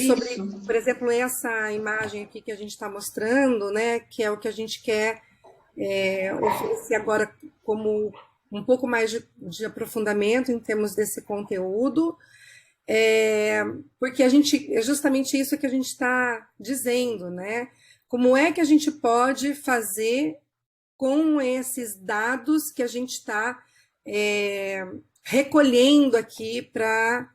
Sobre, Isso. por exemplo, essa imagem aqui que a gente está mostrando, né, que é o que a gente quer oferecer agora como um pouco mais de aprofundamento em termos desse conteúdo, é, porque a gente é justamente isso que a gente está dizendo, né? Como é que a gente pode fazer com esses dados que a gente está recolhendo aqui para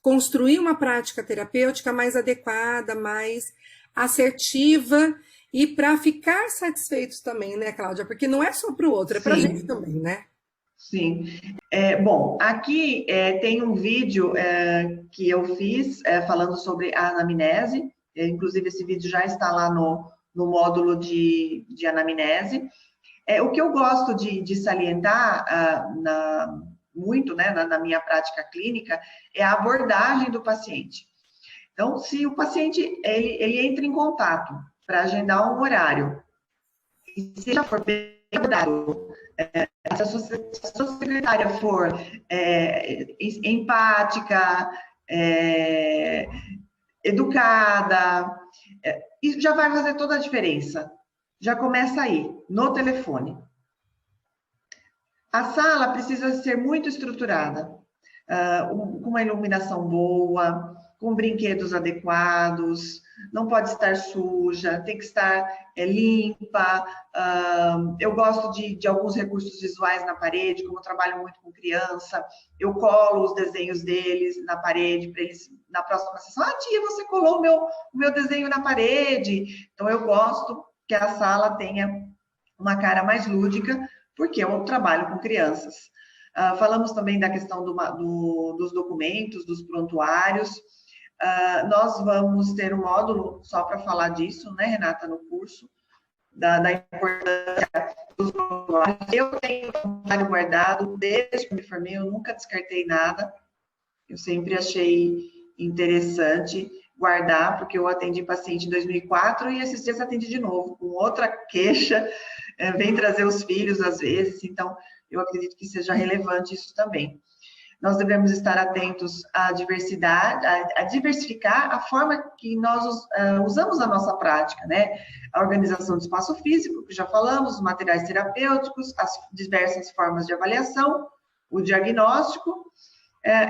construir uma prática terapêutica mais adequada, mais assertiva e para ficar satisfeitos também, né, Cláudia? Porque não é só para o outro, é para a gente Sim, também, né? sim. Bom, aqui tem um vídeo que eu fiz falando sobre a anamnese. Inclusive, esse vídeo já está lá no módulo de anamnese. O que eu gosto de salientar muito, né, na minha prática clínica é a abordagem do paciente. Então, se o paciente ele entra em contato para agendar um horário, e se já for bem abordado, se a sua secretária for empática, é, educada, isso já vai fazer toda a diferença. Já começa aí, no telefone. A sala precisa ser muito estruturada, com uma iluminação boa, com brinquedos adequados, não pode estar suja, tem que estar limpa. Eu gosto de alguns recursos visuais na parede, como eu trabalho muito com criança, eu colo os desenhos deles na parede para eles, na próxima sessão, tia, você colou o meu desenho na parede. Então, eu gosto que a sala tenha uma cara mais lúdica, porque eu trabalho com crianças. Falamos também da questão dos documentos, dos prontuários. Nós vamos ter um módulo só para falar disso, né, Renata, no curso, da importância dos prontuários. Eu tenho prontuário guardado, desde que me formei, eu nunca descartei nada. Eu sempre achei interessante guardar, porque eu atendi paciente em 2004 e esses dias atendi de novo, com outra queixa, vem trazer os filhos às vezes, então eu acredito que seja relevante isso também. Nós devemos estar atentos à diversidade, a diversificar a forma que nós usamos a nossa prática, né? A organização do espaço físico, que já falamos, os materiais terapêuticos, as diversas formas de avaliação, o diagnóstico,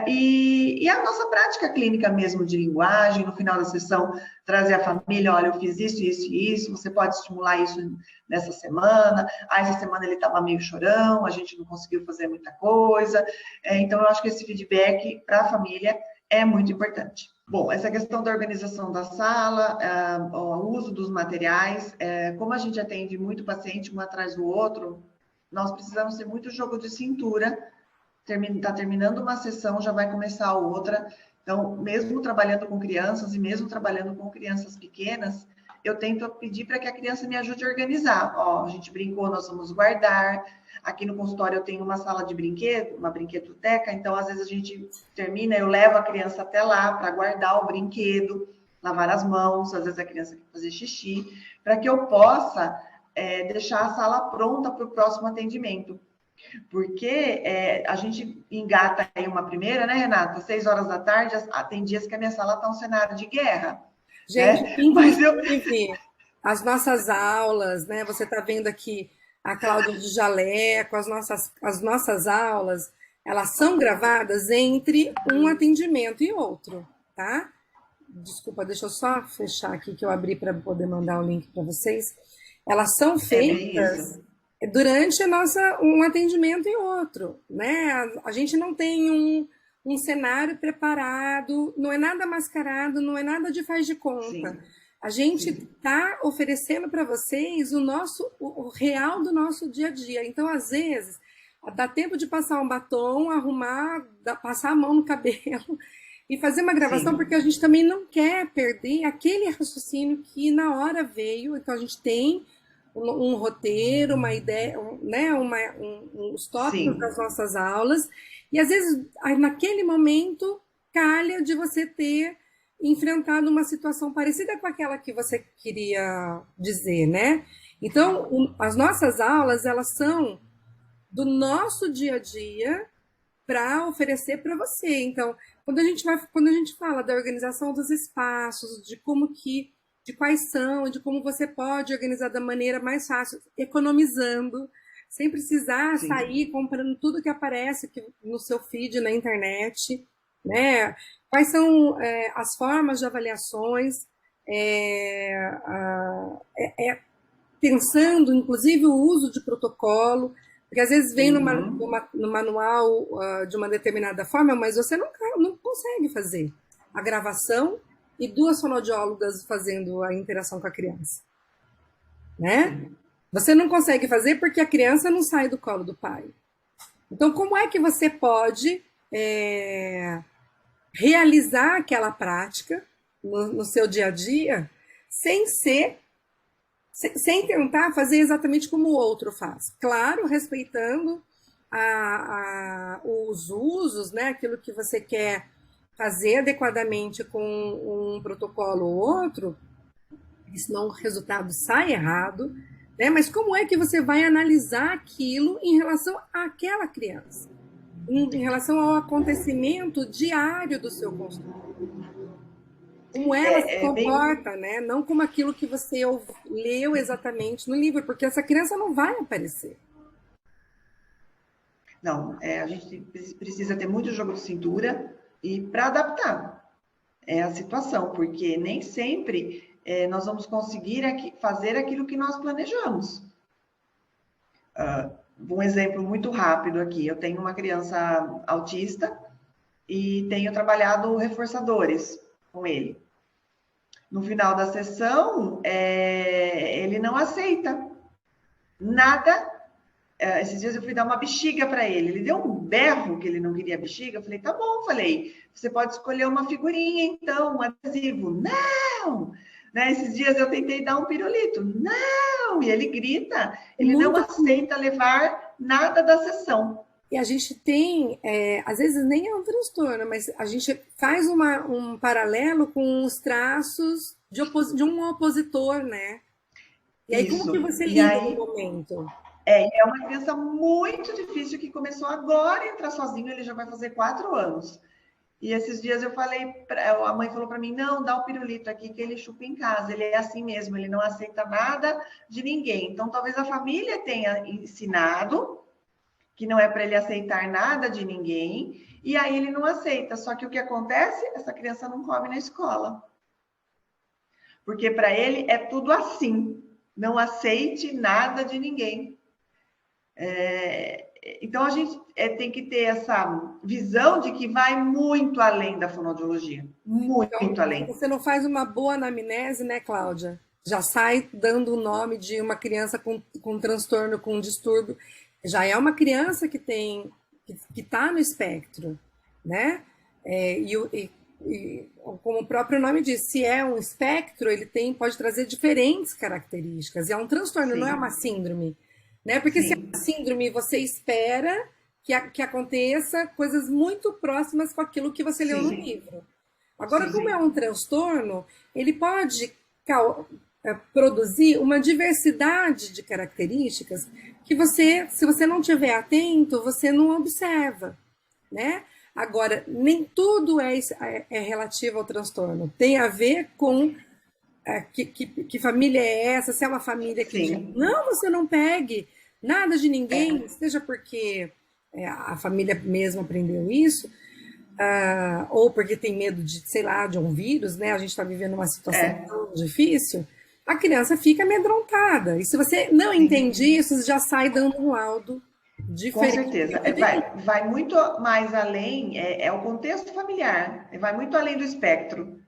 e a nossa prática clínica mesmo de linguagem, no final da sessão, trazer a família, olha, eu fiz isso, isso e isso, você pode estimular isso nessa semana, essa semana ele estava meio chorão, a gente não conseguiu fazer muita coisa, então eu acho que esse feedback para a família é muito importante. Bom, essa questão da organização da sala, o uso dos materiais, como a gente atende muito paciente um atrás do outro, nós precisamos ter muito jogo de cintura. Está terminando uma sessão, já vai começar outra. Então, mesmo trabalhando com crianças e mesmo trabalhando com crianças pequenas, eu tento pedir para que a criança me ajude a organizar. Ó, a gente brincou, nós vamos guardar. Aqui no consultório eu tenho uma sala de brinquedo, uma brinquedoteca, então às vezes a gente termina, eu levo a criança até lá para guardar o brinquedo, lavar as mãos, às vezes a criança quer fazer xixi, para que eu possa deixar a sala pronta para o próximo atendimento. Porque a gente engata aí uma primeira, né, Renata? 6 horas da tarde, tem dias que a minha sala está um cenário de guerra, Gente, né? Mas eu. inclusive, as nossas aulas, né? Você está vendo aqui a Cláudia de Jaleco, as nossas aulas, elas são gravadas entre um atendimento e outro, tá? Desculpa, deixa eu só fechar aqui que eu abri para poder mandar o link para vocês. Elas são É bem feitas isso. durante um atendimento e outro, né? A gente não tem um cenário preparado, não é nada mascarado, não é nada de faz de conta. Sim, A gente sim, está oferecendo para vocês o real do nosso dia a dia. Então, às vezes, dá tempo de passar um batom, arrumar, passar a mão no cabelo e fazer uma gravação, porque a sim, gente também não quer perder aquele raciocínio que na hora veio. Então, a gente tem um roteiro, uma ideia, né, uns tópicos das sim, nossas aulas, e às vezes naquele momento calha de você ter enfrentado uma situação parecida com aquela que você queria dizer, né? Então, as nossas aulas, elas são do nosso dia a dia, para oferecer para você. Então, quando a gente fala da organização dos espaços, de quais são, de como você pode organizar da maneira mais fácil, economizando, sem precisar Sim. sair comprando tudo que aparece no seu feed na internet, né? Quais são as formas de avaliações, pensando, inclusive, o uso de protocolo, porque às vezes vem Uhum. no manual de uma determinada forma, mas você não consegue fazer a gravação e duas fonoaudiólogas fazendo a interação com a criança, né? Sim. Você não consegue fazer porque a criança não sai do colo do pai. Então, como é que você pode realizar aquela prática no seu dia a dia sem tentar fazer exatamente como o outro faz? Claro, respeitando os usos, né? Aquilo que você quer fazer adequadamente com um protocolo ou outro, senão o resultado sai errado, né? Mas como é que você vai analisar aquilo em relação àquela criança? Em relação ao acontecimento diário do seu consultório? Como ela se É bem. comporta, né? Não como aquilo que você leu exatamente no livro, porque essa criança não vai aparecer. Não, a gente precisa ter muito jogo de cintura e para adaptar a situação, porque nem sempre nós vamos conseguir fazer aquilo que nós planejamos. Um exemplo muito rápido aqui: eu tenho uma criança autista e tenho trabalhado reforçadores com ele. No final da sessão, ele não aceita nada. Esses dias eu fui dar uma bexiga para ele. Ele deu um berro que ele não queria bexiga. Eu falei, tá bom, você pode escolher uma figurinha, então, um adesivo. Não! Né? Esses dias eu tentei dar um pirulito. Não! E ele grita, É ele não muito aceita levar nada da sessão. E a gente tem, às vezes nem é um transtorno, mas a gente faz um paralelo com os traços de um opositor, né? E aí, como que Isso. você E lida no aí, momento? é uma criança muito difícil que começou agora a entrar sozinho, ele já vai fazer 4 anos. E esses dias eu falei, a mãe falou para mim, não, dá o pirulito aqui que ele chupa em casa, ele é assim mesmo, ele não aceita nada de ninguém. Então, talvez a família tenha ensinado que não é para ele aceitar nada de ninguém, e aí ele não aceita. Só que o que acontece? Essa criança não come na escola. Porque para ele é tudo assim, não aceite nada de ninguém. Então, a gente tem que ter essa visão de que vai muito além da fonoaudiologia. Então, Muito se além. você não faz uma boa anamnese, né, Cláudia? Já sai dando o nome de uma criança com transtorno, com distúrbio. Já é uma criança que está no espectro, né? Como o próprio nome diz, se é um espectro, pode trazer diferentes características. E é um transtorno, não é uma Sim, síndrome, né? Porque se é uma sim, síndrome, você espera que aconteça coisas muito próximas com aquilo que você leu no sim, livro. Agora, como é sim. um transtorno, ele pode produzir uma diversidade de características que se você não tiver atento, você não observa, né? Agora, nem tudo é relativo ao transtorno. Tem a ver com que família é essa, se é uma família que diz, Sim, não, você não pegue nada de ninguém, é, seja porque a família mesmo aprendeu isso, ou porque tem medo de, sei lá, de um vírus, né? A gente está vivendo uma situação é, tão difícil, a criança fica amedrontada. E se você não sim, entende isso, já sai dando um laudo com diferente do certeza. que deveria. Vai muito mais além, o contexto familiar, vai muito além do espectro.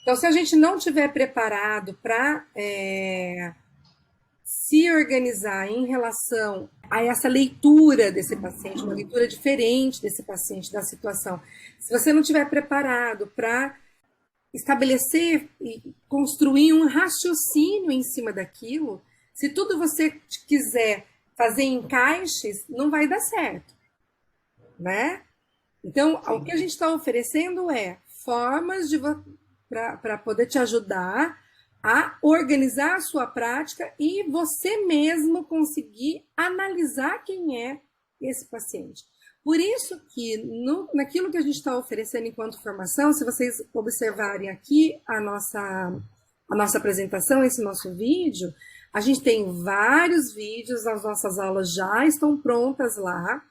Então, se a gente não tiver preparado para se organizar em relação a essa leitura desse paciente, uma leitura diferente desse paciente, da situação, se você não tiver preparado para estabelecer e construir um raciocínio em cima daquilo, se tudo você quiser fazer encaixes, não vai dar certo, né? Então, o que a Sim, gente está oferecendo é formas para poder te ajudar a organizar a sua prática e você mesmo conseguir analisar quem é esse paciente. Por isso que naquilo que a gente está oferecendo enquanto formação, se vocês observarem aqui a nossa apresentação, esse nosso vídeo, a gente tem vários vídeos, as nossas aulas já estão prontas lá,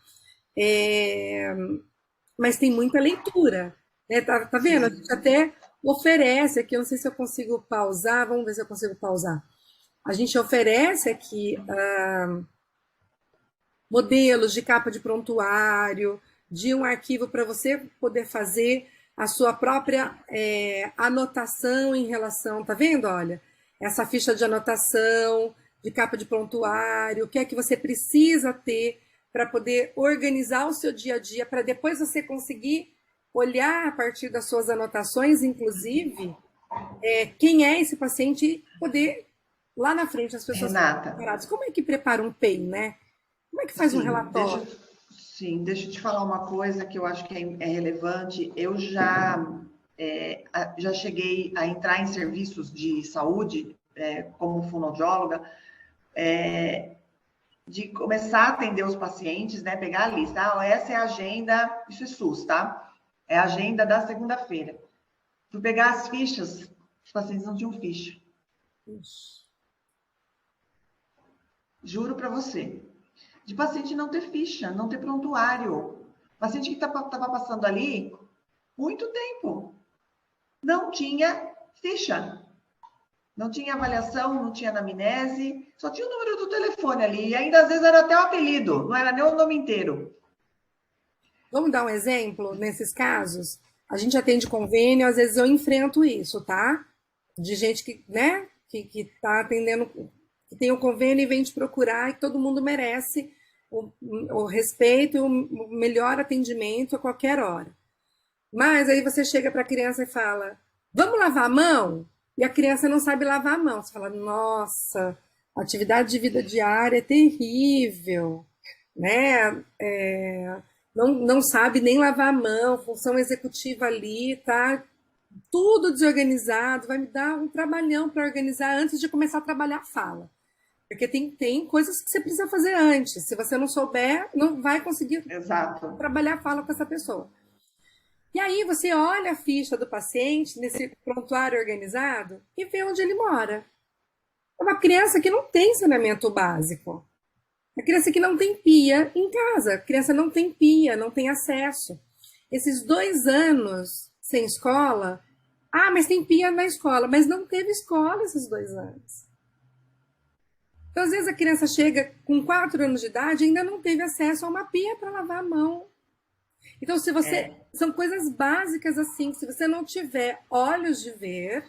mas tem muita leitura, né? Tá vendo? A gente até oferece aqui, eu não sei se eu consigo pausar, vamos ver se eu consigo pausar. A gente oferece aqui modelos de capa de prontuário, de um arquivo para você poder fazer a sua própria anotação em relação, tá vendo? Olha, essa ficha de anotação, de capa de prontuário, o que é que você precisa ter para poder organizar o seu dia a dia, para depois você conseguir olhar a partir das suas anotações, inclusive, quem é esse paciente e poder, lá na frente, as pessoas preparadas. Como é que prepara um PEI, né? Como é que faz um relatório? Deixa eu te falar uma coisa que eu acho que é relevante. Eu já cheguei a entrar em serviços de saúde, como fonoaudióloga, de começar a atender os pacientes, né? Pegar a lista. Essa é a agenda, isso é SUS, tá? É a agenda da segunda-feira. Fui pegar as fichas, os pacientes não tinham ficha. Juro para você. De paciente não ter ficha, não ter prontuário. Paciente que estava passando ali muito tempo. Não tinha ficha. Não tinha avaliação, não tinha anamnese, só tinha o número do telefone ali. E ainda às vezes era até o apelido, não era nem o nome inteiro. Vamos dar um exemplo nesses casos? A gente atende convênio, às vezes eu enfrento isso, tá? De gente que, né, que tá atendendo, que tem o convênio e vem te procurar, e todo mundo merece o respeito e o melhor atendimento a qualquer hora. Mas aí você chega para a criança e fala, vamos lavar a mão? E a criança não sabe lavar a mão. Você fala, nossa, a atividade de vida diária é terrível, né? Não sabe nem lavar a mão, função executiva ali, tá tudo desorganizado, vai me dar um trabalhão para organizar antes de começar a trabalhar a fala. Porque tem coisas que você precisa fazer antes. Se você não souber, não vai conseguir trabalhar a fala com essa pessoa. E aí você olha a ficha do paciente nesse prontuário organizado e vê onde ele mora. É uma criança que não tem saneamento básico. É uma criança que não tem pia em casa. A criança não tem pia, não tem acesso. Esses 2 anos sem escola, mas tem pia na escola, mas não teve escola esses 2 anos. Então, às vezes a criança chega com 4 anos de idade e ainda não teve acesso a uma pia para lavar a mão. Então, se você... São coisas básicas assim, se você não tiver olhos de ver,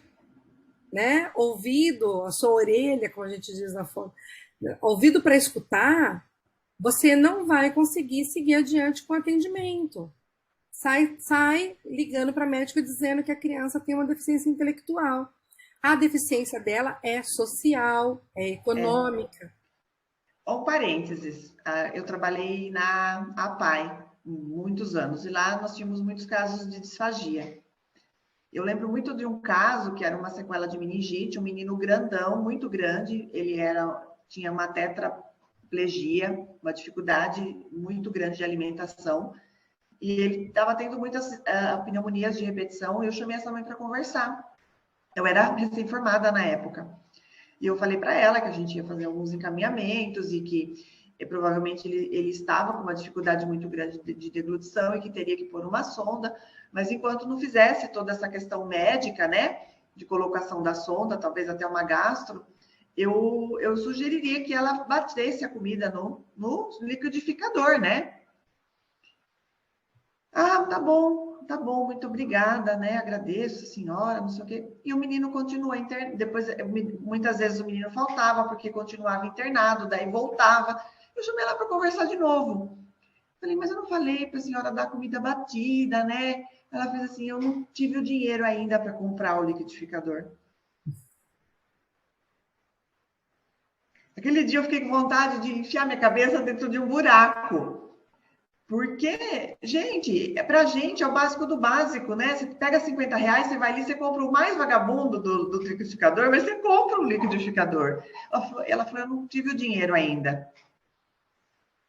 né, ouvido, a sua orelha, como a gente diz na foto, ouvido para escutar, você não vai conseguir seguir adiante com o atendimento. Sai ligando para médico dizendo que a criança tem uma deficiência intelectual. A deficiência dela é social, é econômica. Um parênteses, eu trabalhei na APAE muitos anos, e lá nós tínhamos muitos casos de disfagia. Eu lembro muito de um caso que era uma sequela de meningite, um menino grandão, muito grande, ele tinha uma tetraplegia, uma dificuldade muito grande de alimentação, e ele estava tendo muitas pneumonias de repetição, e eu chamei essa mãe para conversar. Eu era recém-formada na época, e eu falei para ela que a gente ia fazer alguns encaminhamentos e que provavelmente ele estava com uma dificuldade muito grande de deglutição e que teria que pôr uma sonda, mas enquanto não fizesse toda essa questão médica, né, de colocação da sonda, talvez até uma gastro, eu sugeriria que ela batesse a comida no liquidificador, né? Tá bom, muito obrigada, né? Agradeço, senhora, não sei o quê. E o menino continua internado. Depois, muitas vezes o menino faltava porque continuava internado, daí voltava. Eu chamei ela para conversar de novo. Falei, mas eu não falei para a senhora dar comida batida, né? Ela fez assim, eu não tive o dinheiro ainda para comprar o liquidificador. Aquele dia eu fiquei com vontade de enfiar minha cabeça dentro de um buraco. Porque, gente, pra gente é o básico do básico, né? Você pega R$50, você vai ali, você compra o mais vagabundo do liquidificador, mas você compra um liquidificador. Ela falou, eu não tive o dinheiro ainda.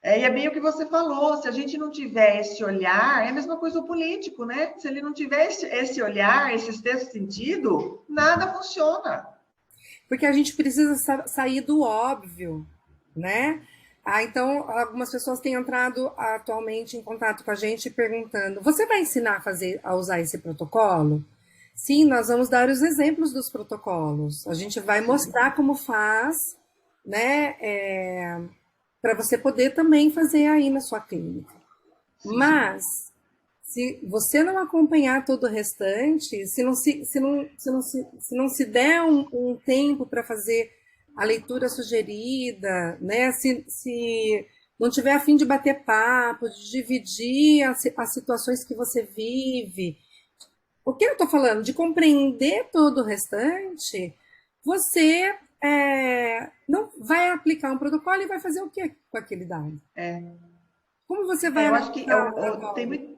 E é bem o que você falou, se a gente não tiver esse olhar, é a mesma coisa o político, né? Se ele não tiver esse olhar, esse sexto sentido, nada funciona. Porque a gente precisa sair do óbvio, né? Então, algumas pessoas têm entrado atualmente em contato com a gente perguntando: você vai ensinar a usar esse protocolo? Sim, nós vamos dar os exemplos dos protocolos. A gente vai mostrar como faz, né? Para você poder também fazer aí na sua clínica. Sim. Mas se você não acompanhar todo o restante, se não se der um tempo para fazer a leitura sugerida, né? Se não tiver a fim de bater papo, de dividir as situações que você vive, o que eu estou falando? De compreender todo o restante, você não vai aplicar um protocolo e vai fazer o que com aquele dado? É, Como você vai eu acho que analisar um tem, protocolo? tem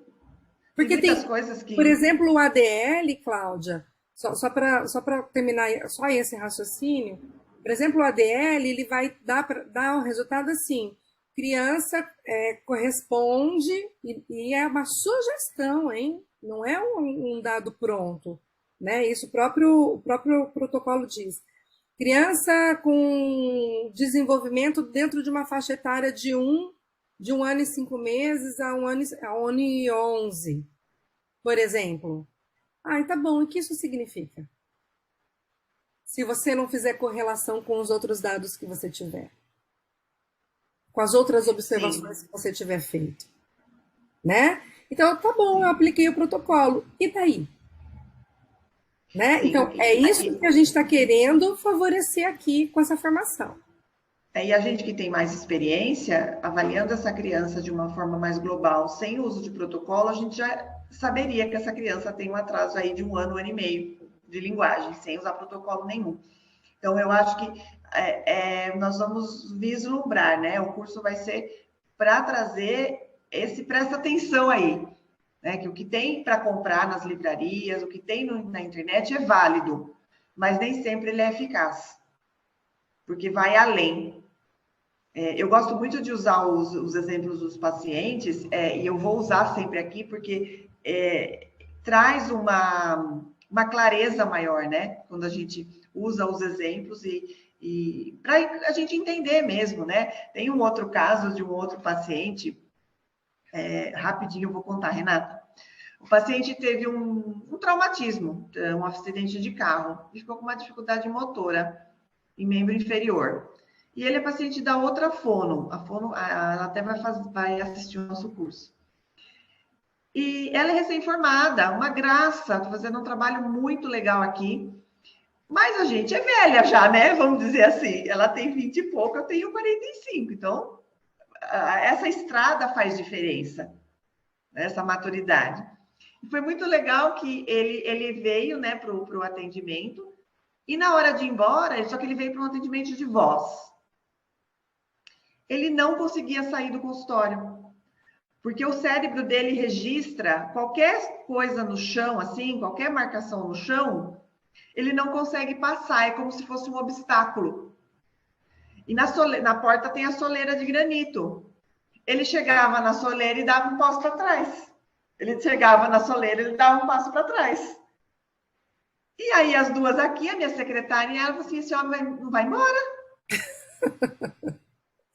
Porque muitas tem, coisas por que. exemplo, o ADL, Cláudia, só para terminar só esse raciocínio, por exemplo, o ADL ele vai dar um resultado assim, criança corresponde, e é uma sugestão, hein? Não é um dado pronto, né? Isso o próprio protocolo diz. Criança com desenvolvimento dentro de uma faixa etária de 1 ano e 5 meses a 1 ano e 11, por exemplo. Ah, tá bom. E o que isso significa? Se você não fizer correlação com os outros dados que você tiver, com as outras observações Sim, que você tiver feito, né? Então, tá bom, eu sim, apliquei o protocolo. E daí? Né? sim. Então, é isso que a gente está querendo favorecer aqui com essa formação. E a gente que tem mais experiência, avaliando essa criança de uma forma mais global, sem o uso de protocolo, a gente já saberia que essa criança tem um atraso aí de 1 ano e meio de linguagem, sem usar protocolo nenhum. Então, eu acho que nós vamos vislumbrar, né? O curso vai ser para trazer presta atenção aí, né? Que o que tem para comprar nas livrarias, o que tem na internet é válido, mas nem sempre ele é eficaz, porque vai além. Eu gosto muito de usar os exemplos dos pacientes, e eu vou usar sempre aqui, porque traz uma clareza maior, né? Quando a gente usa os exemplos e para a gente entender mesmo, né? Tem um outro caso de um outro paciente, rapidinho eu vou contar, Renata. O paciente teve um traumatismo, um acidente de carro, e ficou com uma dificuldade motora em membro inferior. E ele é paciente da outra fono. A fono, ela até vai assistir o nosso curso. E ela é recém-formada, uma graça, está fazendo um trabalho muito legal aqui. Mas a gente é velha já, né? Vamos dizer assim. Ela tem 20 e pouco, eu tenho 45. Então, essa estrada faz diferença, né? Essa maturidade. E foi muito legal que ele veio, né, para o atendimento. E na hora de ir embora, só que ele veio para um atendimento de voz. Ele não conseguia sair do consultório, porque o cérebro dele registra qualquer coisa no chão, assim, qualquer marcação no chão, ele não consegue passar, é como se fosse um obstáculo. E na porta tem a soleira de granito. Ele chegava na soleira e dava um passo para trás. Ele chegava na soleira e ele dava um passo para trás. E aí as duas aqui, a minha secretária e ela, falou assim, esse homem não vai embora?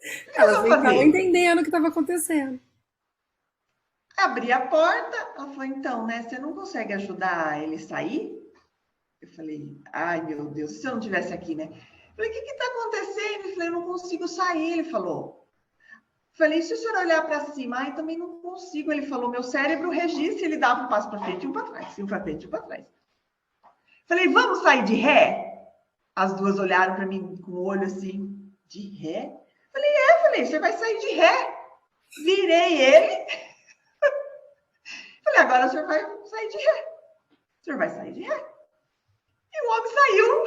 O que nós Elas vamos nem estavam fazer? entendendo o que estava acontecendo. Abri a porta, ela falou, então, né, você não consegue ajudar ele a sair? Eu falei, ai meu Deus, se eu não estivesse aqui, né? Eu falei, o que está acontecendo? Eu falei, eu não consigo sair, ele falou. Eu falei, se o senhor olhar para cima, ai, também não consigo. Ele falou, meu cérebro registra, ele dava um passo para frente e um para trás, um para frente e um para trás. Eu falei, vamos sair de ré? As duas olharam para mim com o olho assim, de ré? Eu falei, você vai sair de ré. Virei ele. Falei, agora o senhor vai sair de ré. O senhor vai sair de ré. E o homem saiu.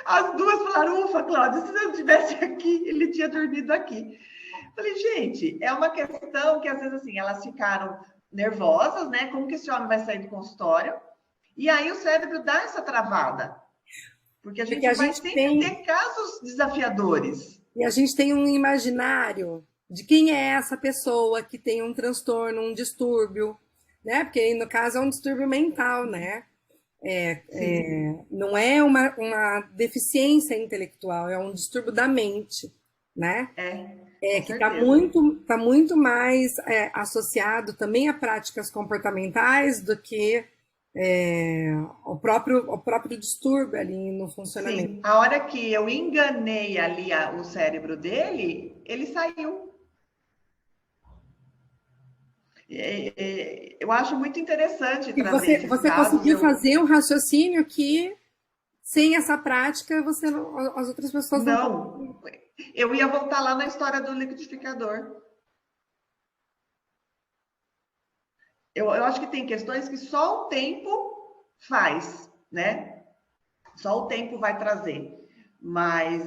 As duas falaram, ufa, Cláudia, se eu não estivesse aqui, ele tinha dormido aqui. Falei, gente, é uma questão que às vezes assim, elas ficaram nervosas, né? Como que esse homem vai sair do consultório? E aí o cérebro dá essa travada. Porque a Porque gente vai sempre ter casos desafiadores. a gente tem um imaginário, de quem é essa pessoa que tem um transtorno, um distúrbio, né? Porque aí, no caso, é um distúrbio mental, né? Sim, Não é uma deficiência intelectual, é um distúrbio da mente, né? com Que está certeza. tá muito mais associado também a práticas comportamentais do que o próprio distúrbio ali no funcionamento. Sim, a hora que eu enganei ali o cérebro dele, ele saiu. Eu acho muito interessante E trazer esses você casos. conseguiu fazer um raciocínio que, sem essa prática, as outras pessoas não conseguem. Não, eu ia voltar lá na história do liquidificador. Eu acho que tem questões que só o tempo faz, né? Só o tempo vai trazer. Mas,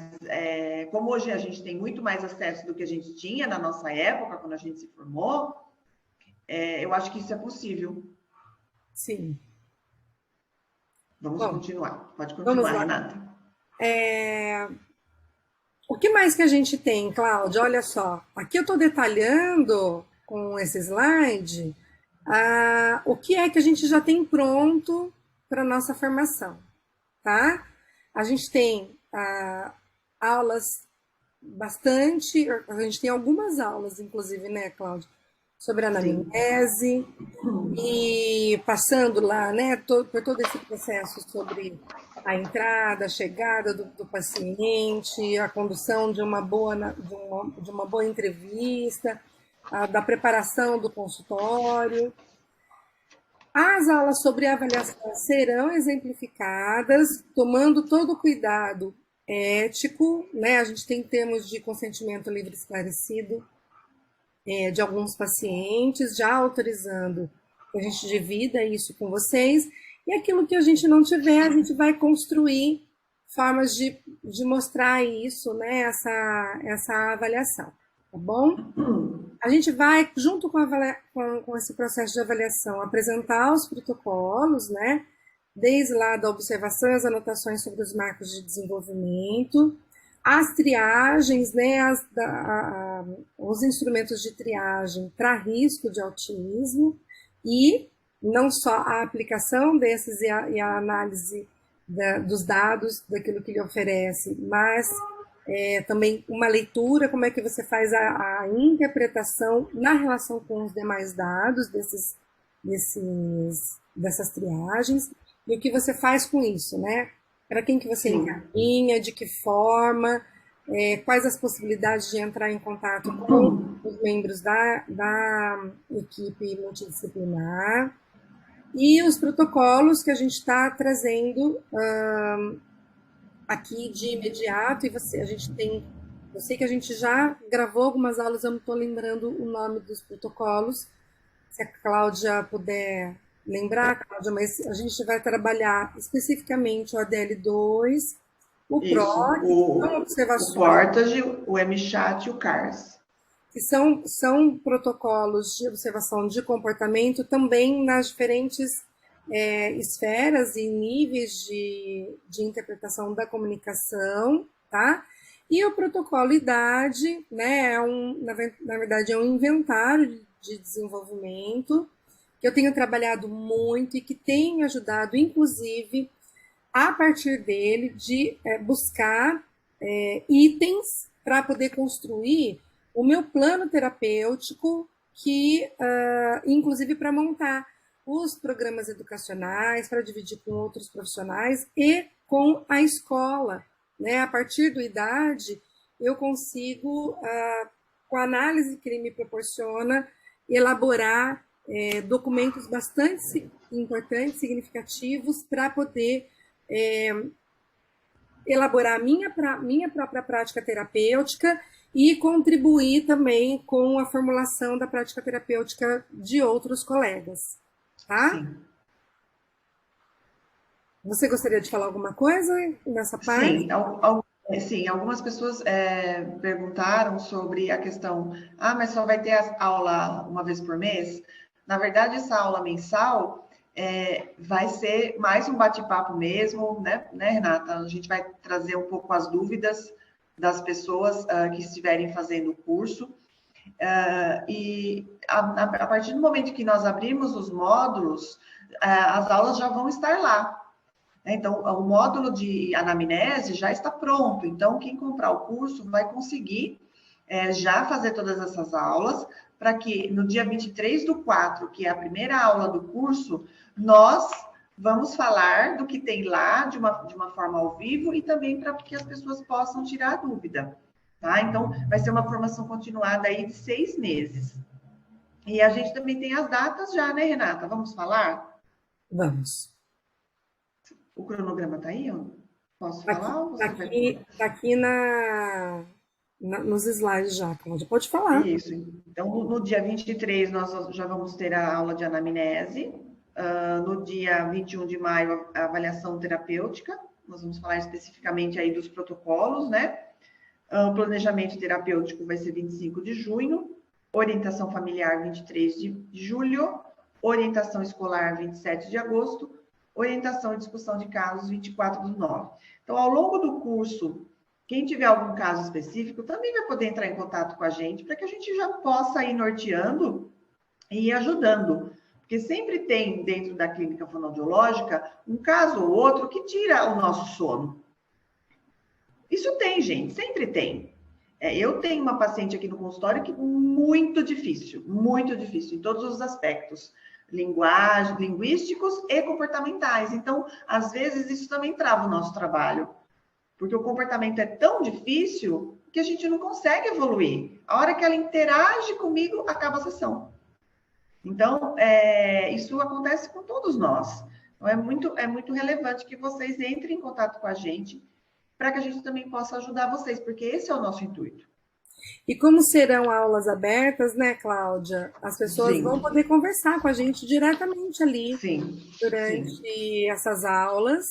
como hoje a gente tem muito mais acesso do que a gente tinha na nossa época, quando a gente se formou, eu acho que isso é possível. Sim. Vamos Bom, continuar. Pode vamos continuar, lá. Renata. O que mais que a gente tem, Cláudia? Olha só, aqui eu estou detalhando com esse slide o que é que a gente já tem pronto para a nossa formação, tá? A gente tem aulas bastante, a gente tem algumas aulas, inclusive, né, Cláudia, sobre Sim. anamnese, e passando lá, né, por todo esse processo sobre a entrada, a chegada do paciente, a condução de uma boa, de uma boa entrevista, da preparação do consultório. As aulas sobre avaliação serão exemplificadas, tomando todo o cuidado ético, né? A gente tem termos de consentimento livre e esclarecido, de alguns pacientes, já autorizando que a gente divida isso com vocês, e aquilo que a gente não tiver, a gente vai construir formas de mostrar isso, né, essa avaliação, tá bom? A gente vai, junto com esse processo de avaliação, apresentar os protocolos, né, desde lá da observação, as anotações sobre os marcos de desenvolvimento, as triagens, né, os instrumentos de triagem para risco de autismo e não só a aplicação desses e a análise dos dados, daquilo que ele oferece, mas também uma leitura, como é que você faz a interpretação na relação com os demais dados dessas triagens e o que você faz com isso, né? Para quem que você Sim. encaminha, de que forma, quais as possibilidades de entrar em contato com os membros da equipe multidisciplinar e os protocolos que a gente está trazendo aqui de imediato, e a gente tem, eu sei que a gente já gravou algumas aulas, eu não estou lembrando o nome dos protocolos, se a Cláudia puder lembrar, Cláudia, mas a gente vai trabalhar especificamente o ADL2, o Isso. PRO, que são O observações, Portage, o MChat e o CARS. que são protocolos de observação de comportamento também nas diferentes esferas e níveis de interpretação da comunicação, tá? E o protocolo IDADE, né, na verdade, é um inventário de desenvolvimento que eu tenho trabalhado muito e que tem ajudado, inclusive, a partir dele, de buscar itens para poder construir o meu plano terapêutico, que, inclusive, para montar os programas educacionais, para dividir com outros profissionais e com a escola. Né? A partir do idade, eu consigo, com a análise que ele me proporciona, elaborar documentos bastante importantes, significativos, para poder elaborar a minha própria prática terapêutica e contribuir também com a formulação da prática terapêutica de outros colegas, tá? Sim. Você gostaria de falar alguma coisa nessa parte? Sim, sim, algumas pessoas perguntaram sobre a questão, mas só vai ter a aula uma vez por mês? Na verdade, essa aula mensal vai ser mais um bate-papo mesmo, né, Renata? A gente vai trazer um pouco as dúvidas das pessoas que estiverem fazendo o curso. E a partir do momento que nós abrimos os módulos, as aulas já vão estar lá. Então, o módulo de anamnese já está pronto. Então, quem comprar o curso vai conseguir já fazer todas essas aulas, para que no dia 23/4, que é a primeira aula do curso, nós vamos falar do que tem lá de uma forma ao vivo e também para que as pessoas possam tirar a dúvida. Tá? Então, vai ser uma formação continuada aí de 6 meses. E a gente também tem as datas já, né, Renata? Vamos falar? Vamos. O cronograma está aí? Posso Tá falar? Ou você vai... tá aqui nos slides já, Cláudia. Pode falar. Isso. Então, no dia 23, nós já vamos ter a aula de anamnese. No dia 21 de maio, a avaliação terapêutica. Nós vamos falar especificamente aí dos protocolos, né? O planejamento terapêutico vai ser 25 de junho. Orientação familiar, 23 de julho. Orientação escolar, 27 de agosto. Orientação e discussão de casos, 24/9. Então, ao longo do curso, quem tiver algum caso específico também vai poder entrar em contato com a gente para que a gente já possa ir norteando e ir ajudando. Porque sempre tem, dentro da clínica fonoaudiológica, um caso ou outro que tira o nosso sono. Isso tem, gente, sempre tem. Eu tenho uma paciente aqui no consultório que é muito difícil, em todos os aspectos. Linguísticos e comportamentais. Então, às vezes, isso também trava o nosso trabalho. Porque o comportamento é tão difícil que a gente não consegue evoluir. A hora que ela interage comigo, acaba a sessão. Então, isso acontece com todos nós. Então, é muito relevante que vocês entrem em contato com a gente para que a gente também possa ajudar vocês, porque esse é o nosso intuito. E como serão aulas abertas, né, Cláudia? As pessoas Sim. vão poder conversar com a gente diretamente ali Sim. durante essas aulas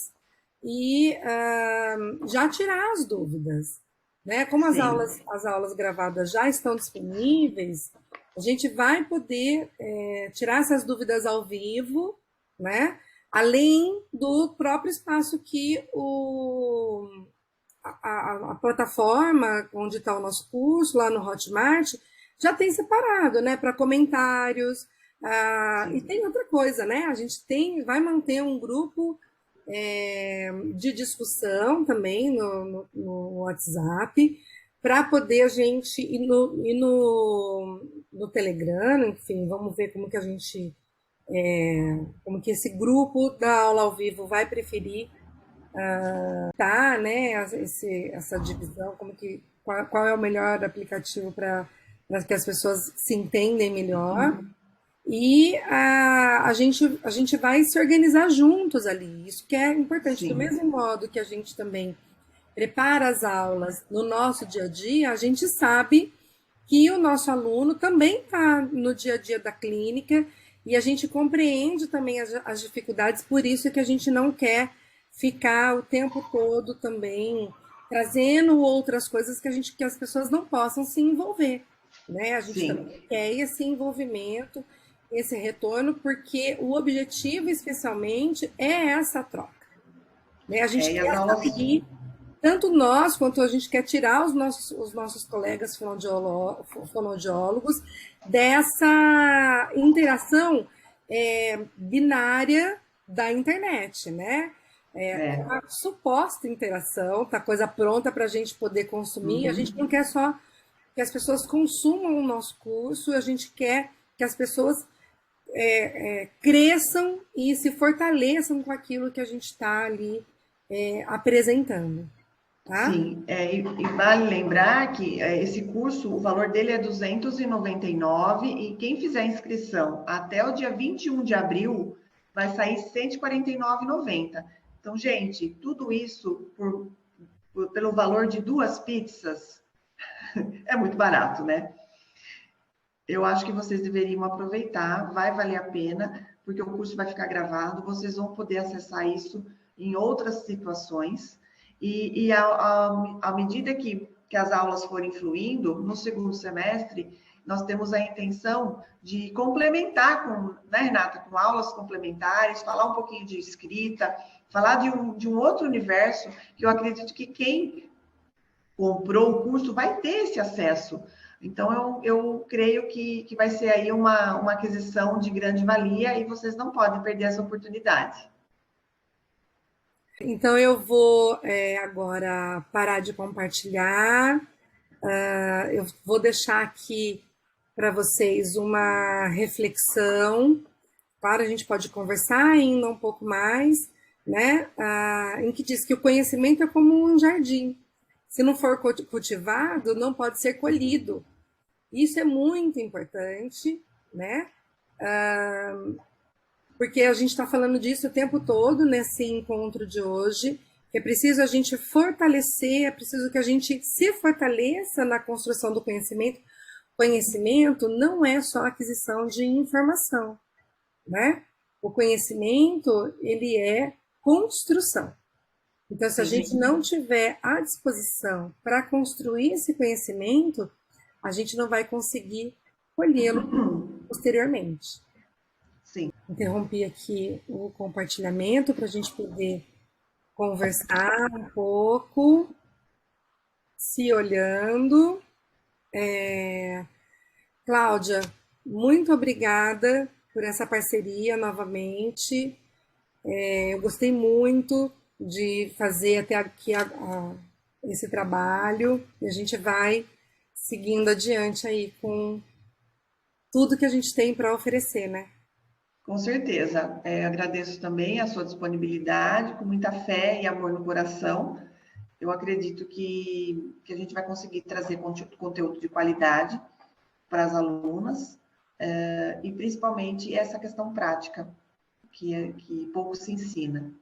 e já tirar as dúvidas, né? Como as aulas gravadas já estão disponíveis, a gente vai poder tirar essas dúvidas ao vivo, né? Além do próprio espaço que a plataforma onde está o nosso curso, lá no Hotmart, já tem separado, né, para comentários. E tem outra coisa, né? A gente vai manter um grupo de discussão também no WhatsApp, para poder a gente ir no Telegram, enfim, vamos ver como que a gente, como que esse grupo da aula ao vivo vai preferir tá, né, essa divisão, qual é o melhor aplicativo para que as pessoas se entendem melhor. E a gente vai se organizar juntos ali. Isso que é importante. Sim. Do mesmo modo que a gente também prepara as aulas no nosso dia a dia, a gente sabe que o nosso aluno também está no dia a dia da clínica e a gente compreende também as dificuldades, por isso que a gente não quer ficar o tempo todo também trazendo outras coisas que as pessoas não possam se envolver, né? A gente também quer esse envolvimento, esse retorno, porque o objetivo, especialmente, é essa troca, né? A gente quer saber, tanto nós, quanto a gente quer tirar os nossos colegas fonoaudiólogos dessa interação binária da internet, né? A suposta interação, tá coisa pronta para a gente poder consumir. A gente não quer só que as pessoas consumam o nosso curso, a gente quer que as pessoas cresçam e se fortaleçam com aquilo que a gente está ali apresentando. Tá? Sim, e vale lembrar que esse curso, o valor dele é R$ 299 e quem fizer a inscrição até o dia 21 de abril vai sair R$ 149,90. Então, gente, tudo isso pelo valor de 2 pizzas é muito barato, né? Eu acho que vocês deveriam aproveitar, vai valer a pena, porque o curso vai ficar gravado, vocês vão poder acessar isso em outras situações. E à medida que as aulas forem fluindo, no segundo semestre, nós temos a intenção de complementar né, Renata, com aulas complementares, falar um pouquinho de escrita, falar de um outro universo, que eu acredito que quem comprou o curso vai ter esse acesso Então, eu creio que vai ser aí uma aquisição de grande valia e vocês não podem perder essa oportunidade. Então eu vou agora parar de compartilhar. Eu vou deixar aqui para vocês uma reflexão. Claro, a gente pode conversar ainda um pouco mais, né? Em que diz que o conhecimento é como um jardim. Se não for cultivado, não pode ser colhido. Isso é muito importante, né? Porque a gente está falando disso o tempo todo nesse encontro de hoje, que é preciso a gente fortalecer, é preciso que a gente se fortaleça na construção do conhecimento. Conhecimento não é só aquisição de informação, né? O conhecimento, ele é construção. Então, se a gente não tiver à disposição para construir esse conhecimento, a gente não vai conseguir colhê-lo posteriormente. Sim. Interrompi aqui o compartilhamento para a gente poder conversar um pouco, se olhando. Cláudia, muito obrigada por essa parceria novamente. Eu gostei muito de fazer até aqui esse trabalho e a gente vai seguindo adiante aí com tudo que a gente tem para oferecer, né? Com certeza. Agradeço também a sua disponibilidade, com muita fé e amor no coração. Eu acredito que a gente vai conseguir trazer conteúdo de qualidade para as alunas, e principalmente essa questão prática, que pouco se ensina.